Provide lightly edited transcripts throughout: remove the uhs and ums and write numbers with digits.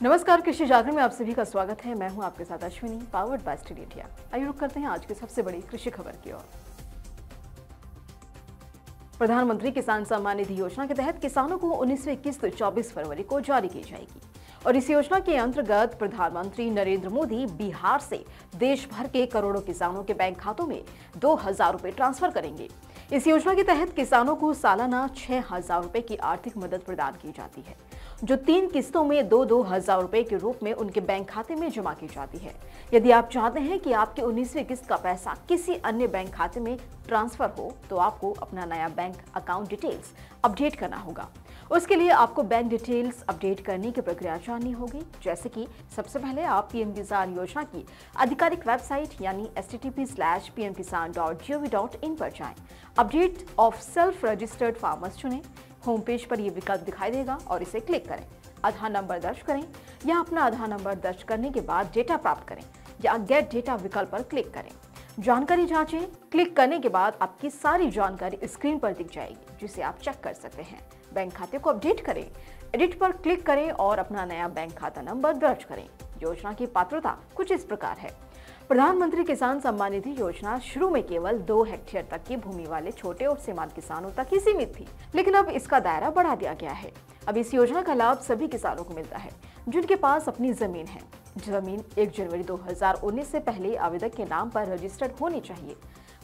नमस्कार, कृषि जागरण में आप सभी का स्वागत है। मैं हूं आपके साथ Ashwini, powered by steel India. आइए रुक करते हैं आज की सबसे बड़ी कृषि खबर की ओर। प्रधानमंत्री किसान सम्मान निधि योजना के तहत किसानों को 19वीं किस्त 24 फरवरी को जारी की जाएगी और इस योजना के अंतर्गत प्रधानमंत्री नरेंद्र मोदी बिहार से देश भर के करोड़ों किसानों के बैंक खातों में 2,000 रुपए ट्रांसफर करेंगे। इस योजना के तहत किसानों को सालाना 6,000 रुपए की आर्थिक मदद प्रदान की जाती है, जो 3 किस्तों में 2,000 रुपए के रूप में उनके बैंक खाते में जमा की जाती है। यदि आप चाहते हैं कि आपकी 19वीं किस्त का पैसा किसी अन्य बैंक खाते में ट्रांसफर हो, तो आपको अपना नया बैंक अकाउंट डिटेल्स अपडेट करना होगा। उसके लिए आपको बैंक डिटेल्स अपडेट करने की प्रक्रिया जाननी होगी, जैसे कि सबसे पहले आप पीएम किसान योजना की आधिकारिक वेबसाइट यानी http:/pmkisan.gov.in पर जाएं। Update of self registered farmers चुनें। होम पेज पर यह विकल्प दिखाई देगा और इसे क्लिक करें। आधार नंबर दर्ज करें या अपना आधार नंबर दर्ज करने के बाद डेटा प्राप्त करें या गेट डेटा विकल्प पर क्लिक करें। जानकारी जांचें। क्लिक करने के बाद आपकी सारी जानकारी स्क्रीन पर दिख जाएगी, जिसे आप चेक कर सकते हैं। बैंक खाते को अपडेट करें, एडिट पर क्लिक करें और अपना नया बैंक खाता नंबर दर्ज करें। योजना की पात्रता कुछ इस प्रकार है। प्रधानमंत्री किसान सम्मान निधि योजना शुरू में केवल 2 हेक्टेयर तक की भूमि वाले छोटे और सीमांत किसानों तक ही सीमित थी, लेकिन अब इसका दायरा बढ़ा दिया गया है। अब इस योजना का लाभ सभी किसानों को मिलता है जिनके पास अपनी जमीन है। जमीन 1 जनवरी 2019 से पहले आवेदक के नाम पर रजिस्टर्ड होनी चाहिए।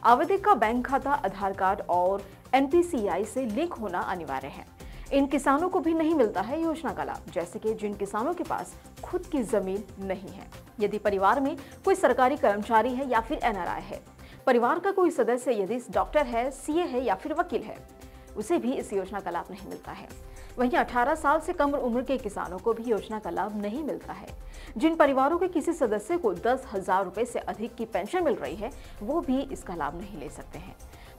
आवेदक का बैंक खाता, आधार कार्ड और NPCI से लिंक होना अनिवार्य है। इन किसानों को भी नहीं मिलता है योजना का लाभ, जैसे कि जिन किसानों के पास खुद की जमीन नहीं है। यदि परिवार में कोई सरकारी कर्मचारी है या फिर NRI है, परिवार का कोई सदस्य यदि डॉक्टर है, CA है या फिर वकील है, उसे भी इस योजना का लाभ नहीं मिलता है। वहीं 18 साल से कम उम्र के किसानों को भी योजना का लाभ नहीं मिलता है। जिन परिवारों के किसी सदस्य को 10,000 रुपए से अधिक की पेंशन मिल रही है, वो भी इसका लाभ नहीं ले सकते हैं।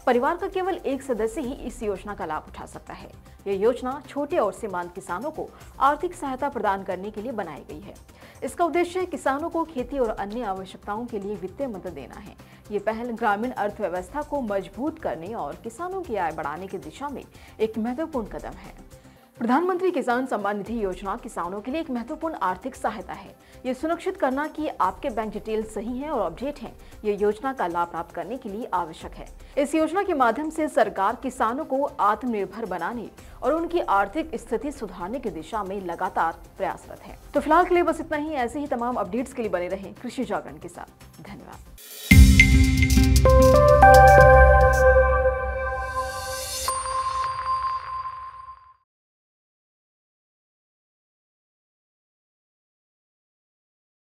परिवार का केवल एक सदस्य ही इस योजना का लाभ उठा सकता है। यह योजना छोटे और सीमांत किसानों को आर्थिक सहायता प्रदान करने के लिए बनाई गई है। इसका उद्देश्य किसानों को खेती और अन्य आवश्यकताओं के लिए वित्तीय मदद देना है। ये पहल ग्रामीण अर्थव्यवस्था को मजबूत करने और किसानों की आय बढ़ाने की दिशा में एक महत्वपूर्ण कदम है। प्रधानमंत्री किसान सम्मान निधि योजना किसानों के लिए एक महत्वपूर्ण आर्थिक सहायता है। ये सुनिश्चित करना कि आपके बैंक डिटेल सही हैं और अपडेट हैं, ये योजना का लाभ प्राप्त करने के लिए आवश्यक है। इस योजना के माध्यम से सरकार किसानों को आत्मनिर्भर बनाने और उनकी आर्थिक स्थिति सुधारने की दिशा में लगातार प्रयासरत है। तो फिलहाल के लिए बस इतना ही। ऐसे ही तमाम अपडेट्स के लिए बने रहें कृषि जागरण के साथ। धन्यवाद।